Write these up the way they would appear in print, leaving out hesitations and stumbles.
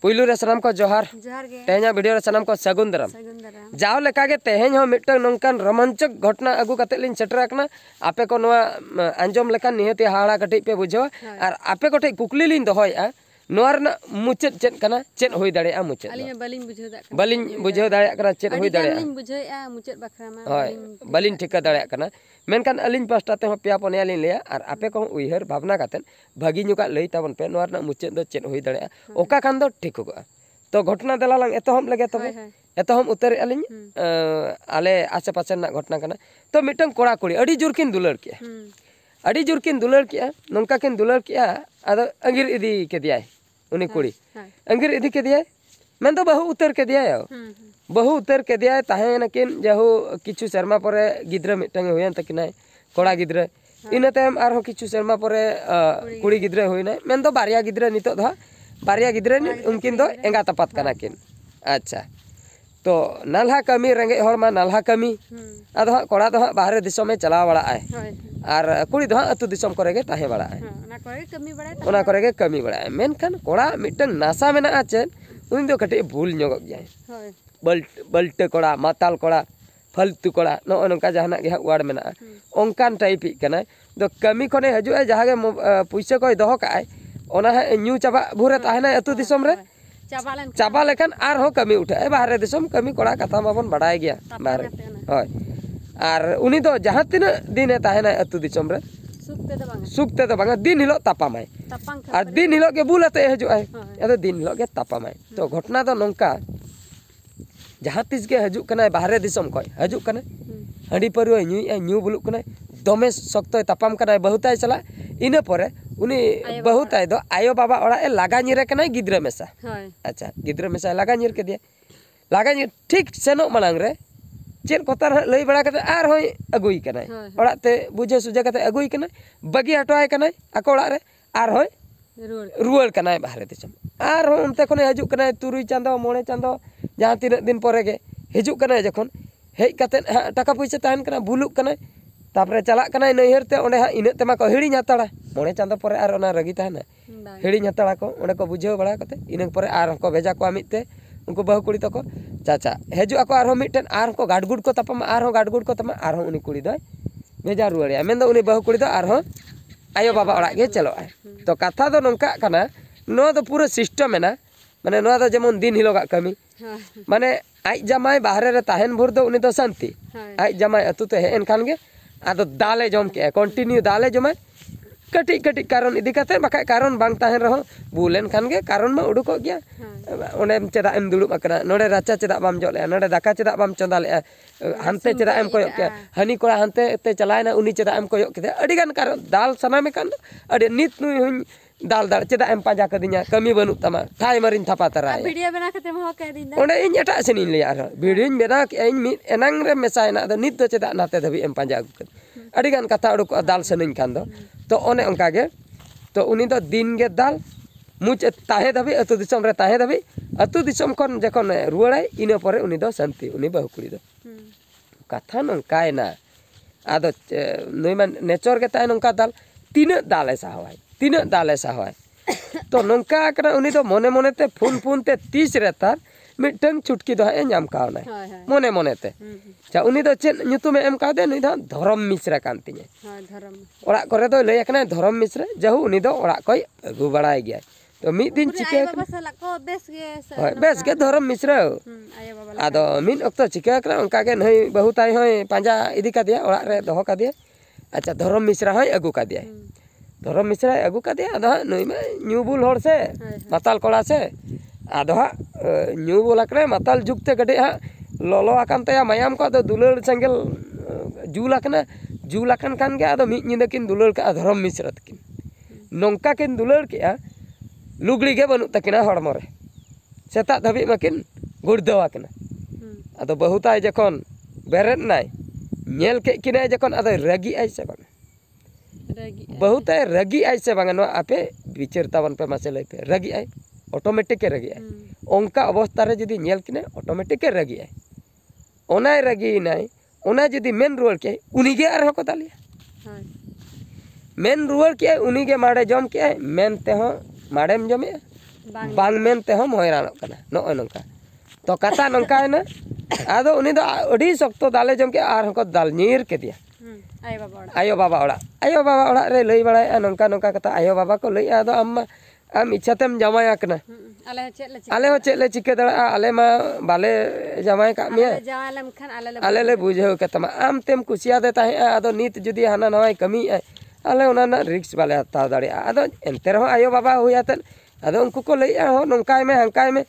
पुइलू रे सनाम को जोहार तेहना वीडियो रे सनाम को सगुन दराम जाओ लेका के तेहन हो मिटन नोंकान रोमांचक घटना अगु कते लिन सेटर कना आपे को नोआ आंजम लेकान निहते हाड़ा कटि पे बुझो और आपे कोटे कुकली लिन दोहया नोरना मुचेत चेत कना चेत होई दाड़ेया मुचेत बलिन बुझो दाड़ेया कना चेत होई दाड़ेया मुचेत बखरा मा होय बलिन ठिका दाड़ेया कना मेनकान अलिन पास्टा ते हो पेया पनिया लिन लेया और आपे को उइहर भावना कातेन भागी नुका लई ताबन पे नोरना मुचेत दो चेत होई दाड़ेया ओका खान दो ठीक होगा तो घटना दला लंग एतहम लगे तबे एतहम उतर अलिन आले आसे पासे ना घटना कना तो मिटन कोड़ा कुड़ी अड़ी जोरकिन दुलर किया अड़ी जोरकिन दुलर किया नोंका किन दुलर किया आदो अंगिर इदी के दिया उनी कुड़ी अंगिर इदी के दिया मैं तो बहु उतर के दिया बहु उतर के दिया ताहेन किन जहु किछु शर्मा परे गिद्रा मिटंग होयन तकिनाय कोड़ा गिद्रा इना तायम आरो किछु शर्मा परे कुड़ी गिद्रा होयना मैं तो बारिया गिद्रा नितो दा बारिया गिद्रा उनकिन दो एंगा तपात कना किन अच्छा तो नालहा कमी रेंगे हरमा नालहा कमी आदो कोड़ा दो बाहर दिसों में चला बड़ा आए और कुड़ी दो अतु दिसों करेगे ताहे बड़ा है ओना करेगे कमी बड़ा है मेनखान कोड़ा मिटन नासा में ना आचेन उन दो कटे भूल ᱧᱚᱜᱚᱜ गया बल्ट कोड़ा माताल कोड़ा फालतू कोड़ा नो नोंका जहाना गे वार्ड मेना ओंकान टाइप कना दो कमी खने हजु जहागे पैसा को दोहो काय ओना न्यू चाबा भूरे ताहेना अतु दिसोम रे चाबा लेखान आर हो कमी उठे बाहर दिसोम कमी कोड़ा कथा माबन बड़ाय गया बाहर होय और उनी दो जहां तीना दिन ताहेना अतु दिसोम रे सुखते तो बांगा दिन हिलो तापामाय और दिन हिलो के बुलाते हजु आय अदो दिन हिलो के तापामाय तो घटना दो नोंका जहां तिस के हजु कना बाहर दिसोम को हजु कना हंडी परु न्यू बुलुक कना दमे सख्त तापाम कना बहुताय चला इने परे उनी बहुताय दो आयो बाबा ओड़ा ए लागा निरे कना गिद्रा मेसा अच्छा गिद्रा मेसा लागा निर के दिया लागा निर ठीक सेनो मनांग रे चेल कोतार लई बड़ा कते आर होय अगुई कना ओड़ाते बुझे सुझे कते अगुई कना बगी हटवाय कना आको ओड़ा रे आर होय रुआल कना बाहर दिसम आर हो उनते खने हजु कना तुरुई चांदो मोणे चांदो जहां तीन दिन परे गे हजु कना जखन हेज कते टाका पैसा ताहन कना बुलुक कना तापरे चला कना नैहर ते ओंडे हा इने तेमा को हिड़ी हताड़ा मोणे चांदो परे आर ओना रगी ताहना हिड़ी हताड़ा को ओंडे को बुझाव बड़ा कते इने परे आर को भेजा को मिते उनको बहु कुड़ी तको चाचा हेजु ako आरो मिटन आर को गाडगुड को तपम आर हो गाडगुड को तमा आर हो उनी कुड़ी दो भेजा रुआड़िया मेन दो उनी बहु कुड़ी दो आर हो आयो बाबा ओड़ा गे चलो आय तो कथा दो नोंका कना नो दो पूरा सिस्टम है ना माने नो दो जेमन दिन हिलोगा कमी माने आई जमाय बाहर रे ताहेन भुर दो उनी दो शांति आई जमाय अतु ते हेन खान गे आदो दाले जम के कंटिन्यू दाले जमाय कटी कटी कारण इदी कते बाका कारण बांग ताहेन रहो बुलेन खान गे कारण मा उडुको गया ओने चेदा एम दुलुब अकना नोडे राचा चेदा बाम जोले नोडे दाका चेदा बाम चंदाले हनते चेदा एम कोयो के हनी कोड़ा हनते ते चलायना उनी चेदा एम कोयो के अडी गान कारण दाल सना में कान अडी नित नुई हुन दाल दाल चेदा एम पाजा कदिnya कमी बनु तमा थाय मरिन थापा तराय वीडियो बना कते हो के दिन ओने इन एटा सेनिन ले यार वीडियो इन बेना के इन मित एनांग रे मेसायना द नित चेदा नाते धबी एम पाजा अडी गान कथा उडुक दाल सनिन कान दो तो ओने ओंका गे तो उनी दो दिन गे दाल मुझे ताहे दबी अतु दिसम रे ताहे दबी अतु दिसम खन जखन रुआड़ाय इने परे उनी दो शांति उनी बहु कुड़ी दो कथा नंकायना आदो नई मान नेचर के ताहे नंका दाल तीन दाले साहवाय तीन दाले साहवाय तो नंका कना उनी दो मोने मोने ते फुन फुन ते 30 रेतार मिटन चुटकी दो है नाम कावना मोने मोने ते चा उनी दो चेन nyutume एम का दे नुई दा धरम मिश्रा कांतिने धरम ओड़ा करे दो लय कना धरम मिश्रा जहु उनी दो ओड़ा कोई अगु बड़ाय गया तो मी दिन चिके बेस के धरम मिश्रा आदो मिन ओक्तो चिके कना उनका के नई बहुताय होय पांजा इदी का दिया ओड़ा रे दोहो का दिया अच्छा धरम मिश्रा होय अगु का दिया धरम मिश्रा अगु का दिया आदो नई में न्यूबुल होड़ से माताल कोड़ा से आदो न्यूबुल अकरे माताल जुगते गडे हा लोलो आकान तया मायाम को आदो दुलड़ संगल जुल आकान कान के आदो मिद निंदा किन दुलड़ का धरम मिश्रा तकिन नोंका किन दुलड़ के लुगड़ी के बनु तकिना हड़मो रे सेता धबी मकिन गुड़दवा कना आदो बहुताय जखन बेरेद नाय नेल के किनाय जखन आदो रगी आय से बांग बहुताय रगी आय से बांग नो आपे विचार तावन पे मासे लय पे रगी आय ऑटोमेटिक के रगी आय ओंका अवस्था रे जदी नेल किने ऑटोमेटिक के रगी आय ओनाय रगी नाय ओना जदी मेन रुआड़ के उनी गे आर को तालिया मेन रुआड़ के उनी गे माड़े जम के मेन ते हो माड़ेम जमे bang men tehom hoiranok kana noy nongka to kata nongkaina ado uni do adi sokto dale jom ke ar hoko dal nyir ke dia ayo baba ora re lei balai nongka nongka kata ayo baba ko lei ado amma am ichatem jamaya kana ale ho chet le chike dara ale ma bale jamai ka mia ale le bujhau kata ma am tem kusia de tahe ado nit judi hana nawai kami ale ona na risk bale hataw dare ado enter ho ayo baba huyaten ado unku ko lei ho nongkai me hangkai me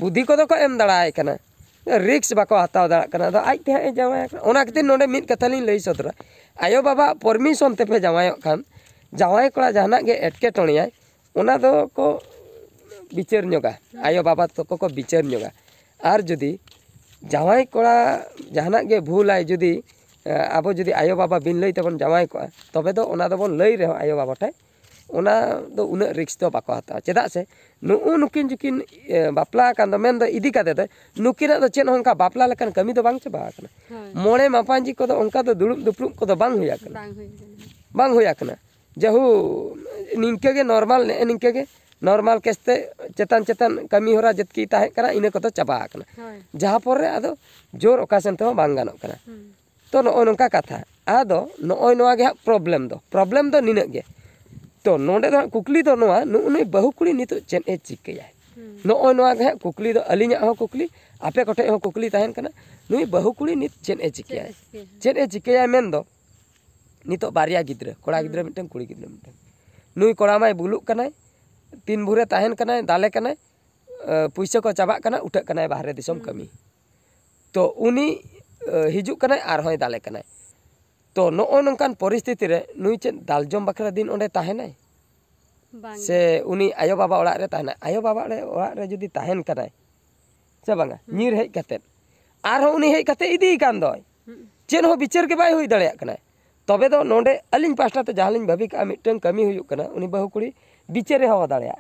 budhi ko do ko em darai kana risk bako hataw dara kana ado ai te jamai ona kete nonde mit katha lin lei sodra ayo baba permission te pe jamai kan jamai kola jahana ge etke toniya ona do ko bicar nyoga ayo baba to ko bicar nyoga ar judi jamai kola jahana ge bhulai judi abo judi ayo baba bin lei tabon jamai ko tobe do ona do bon lei reho ayo baba tai ona do una risk to bako hataw cheda se nukin jukin bapla kan do men do idi kate de nukina do chen honka bapla lekan kami do bang chaba kana mone mapanji ko do onka do dulup duplup ko do bang huya kana jahu ningke ge normal keste cetan kami hora jetki tahe kana ina ko to chaba kana jaha pore ado jor occasion to bang ganok kana to no nongka katha ado no noa ge problem do ninak ge to nonde do kukli do noa nui bahu kuli nitu chen e chikya no noa ge kukli do alinya ho kukli ape kote ho kukli tahen kana nui bahu kuli nit chen e chikya men do nitu barya gidra kora gidra miten kuri gidra miten nui kora mai buluk kanai tin bhure tahen kanai dale kanai puisa ko chaba kana utak kanai bahare disom kami to uni hijuk kanai ar hoy dale kanai to no nongkan poristiti re nui chen dal jom bakra din onde tahenai se uni ayo baba orak re tahenai ayo baba orak re judi tahen kanai se banga nyir hej katet ar ho uni hej kate idi kan doy chen ho bicer ke bai hui dareyak kanai tobe do nonde alin pasta te jahalin bhabi ka miteng kami huyuk kana uni bahu kuri bicere ho dareya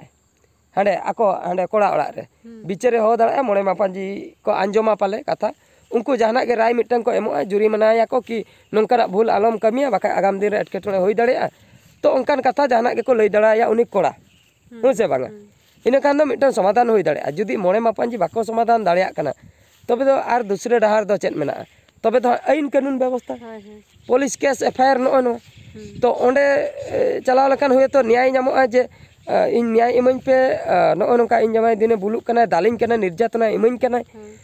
hande kora orak re bicere ho dareya mone mapanji ko anjoma pale kata unku jahana ge rai miteng ko emoa juri manaya ko ki nongkana bhul alom kamiya baka agam din re etketole hoi dareya to onkan kata jahana ge ko lei dareya uni kora se banga ina kan do miteng samadhan hoi dareya judi mone mapanji bako samadhan dareya kana tobe do ar dusre dahar do chet mena tobe do ain kanun ব্যবস্থা police case FIR no to onde chalao lekan hoye to nyai nyamoa je इन न्याय इमाñ पे नोका इन जमाय दिने बुलुक कना दालिñ कना निर्यातना इमाñ कना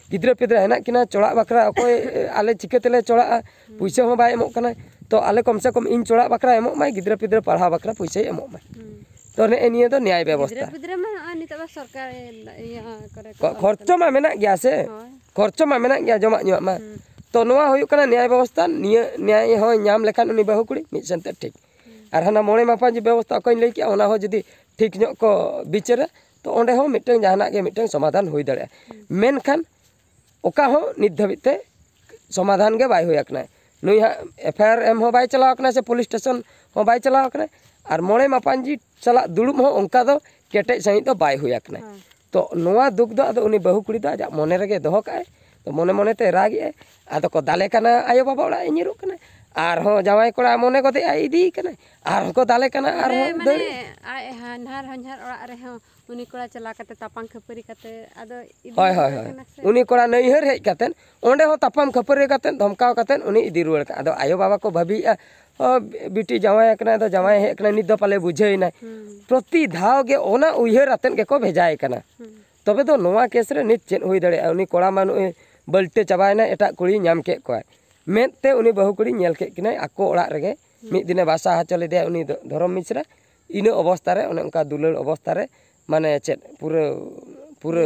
गिद्रा पिद्रा हेना किना चोड़ा बकरा अकोय आले चिकेतेले चोड़ा पुइसा हो बाय एमोक कना तो आले कम से कम इन चोड़ा बकरा एमोक माय गिद्रा पिद्रा पढ़ा बकरा पुइसा एमोक माय तो ने एनिए तो न्याय व्यवस्था गिद्रा मा नितबा सरकार करे खर्चो मा मेना गया से खर्चो मा मेना गया जमा न्यो मा तो नोआ होय कना न्याय व्यवस्था न्याय हो न्याम लेखान उनी बहु कुड़ी मिद सेंते ठीक और हाना मोणे मापाजी व्यवस्था अकोय लई कि ओना हो जदी ठीक ᱧᱚᱜ को बिचारा तो ओंडे हो मिटeng जहाना गे मिटeng समाधान हुई दाड़े मेनखान ओका हो नित धाबित ते समाधान गे बाय होयाकना नुई हा FIR एम हो बाय चलावकना से पुलिस स्टेशन हो बाय चलावकना और मोणे मापांजी चला दुड़ुब हो ओंका दो केटे सही तो बाय होयाकना तो नोआ दुख दो अदो उनी बहु कुड़ी दो आजा मोने रेगे दोहो काए तो मोने मोने ते रागी आदो को दाले कना आयो बाबा ओड़ा इनिरु कना आर हो जावाई कोड़ा मोने को दे आईदी कना आर को दाले कना आर हो माने हनहार ओड़ा रे हो उनी कोड़ा चला कते तापां खपरी कते आदो इदी होय होय होय उनी कोड़ा नैहर हेज कतेन ओंडे हो तापाम खपरी कतेन धमकाव कतेन उनी इदी रुवाड़ का आदो आयो बाबा को भाबी बिटी जावाई कना दो जावाई हे कना निद दो पाले बुझेय ना प्रति धाव गे ओना उयहर अतेन के को भेजाय कना तबे दो नोवा केस रे नित चेन होई दाड़े उनी कोड़ा मानु बलटे चाबायना एटा कुड़ी नाम के कोय मेते उनी बहु कुड़ी नेल के किनाय आको ओड़ा रेगे मिद दिने बासा हाचले दे उनी धरम मिश्रा इनो अवस्था रे ओने उनका दुलल अवस्था रे माने चेत पूरा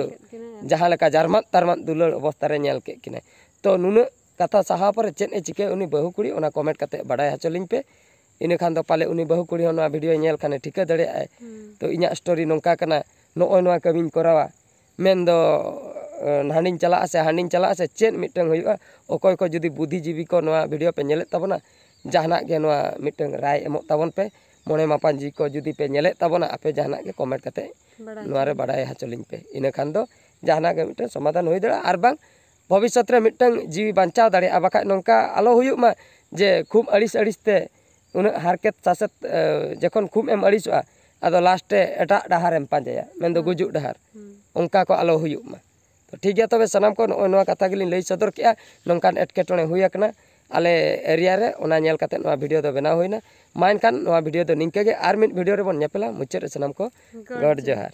जहां लेका जारमान तारमान दुलल अवस्था रे नेल के किनाय तो नुना कथा साहा पर चेत ए चिके उनी बहु कुड़ी ओना कमेंट कते बाडाय हाचलिन पे इने खान दो पाले उनी बहु कुड़ी होना वीडियो नेल खाने ठिका दड़े आय तो इnya स्टोरी नोंका कना नोय नोआ कमिन करावा मेन दो हानिन चला से चेन मिटंग हुआ अकोय को जुदी बुद्धिजीवी को नोआ वीडियो पे नेले तबना जहाना के नोआ मिटंग राय एमो तबन पे मोने मापांजी को जुदी पे नेले तबना आपे जहाना के कमेंट कते नोआ रे बाडाय हाचलिन पे इने खान दो जहाना के मिटंग समाधान हुई दड़ा आर बांग भविष्यत रे मिटंग जीवी बांचाव दाड़े आ बाका नोंका आलो हुयुक मा जे खूब अड़िस ते उन हारकेत सासत जखन खूब एम अड़िसआ ᱟᱫᱚ ᱞᱟᱥᱴᱮ ᱮᱴᱟᱜ ᱰᱟᱦᱟᱨᱮᱢ ᱯᱟᱸᱡᱟᱭᱟ ᱢᱮᱱᱫᱚ ᱜᱩᱡᱩᱜ ᱰᱟᱦᱟᱨ ᱚᱱᱠᱟ ᱠᱚ ᱟᱞᱚ ᱦᱩᱭᱩᱜ ᱢᱟ ᱛᱚ ᱴᱷᱤᱠ ᱜᱮᱭᱟ ᱛᱚᱵᱮ ᱥᱟᱱᱟᱢ ᱠᱚ ᱱᱚᱜᱼᱚᱭ ᱱᱚᱣᱟ ᱠᱟᱛᱷᱟ ᱜᱮᱞᱤᱧ ᱞᱟᱹᱭ ᱥᱚᱫᱚᱨ ᱠᱮᱜᱼᱟ ᱱᱚᱝᱠᱟᱱ ᱮᱴᱠᱮᱴᱚᱬᱮ ᱦᱩᱭ ᱟᱠᱟᱱᱟ ᱟᱞᱮ ᱮᱨᱤᱭᱟ ᱨᱮ ᱚᱱᱟ ᱧᱮᱞ ᱠᱟᱛᱮ ᱱᱚᱣᱟ ᱵᱷᱤᱰᱤᱭᱳ ᱫᱚ ᱵᱮᱱᱟᱣ ᱦᱩᱭᱱᱟ ᱢᱟ ᱮᱱᱠᱷᱟᱱ ᱱᱚᱣᱟ ᱵᱷᱤᱰᱤᱭᱳ ᱫᱚ ᱱᱤᱝᱠᱟᱹ ᱜᱮ ᱟᱨ ᱢᱤᱫ ᱵᱷᱤᱰᱤᱭᱳ ᱨᱮᱵᱚᱱ ᱧᱮᱯᱮᱞᱟ ᱢᱩᱪᱟᱹᱫ ᱨᱮ ᱥᱟᱱᱟᱢ ᱠᱚ ᱜᱚᱰ ᱡᱚᱦᱟᱨ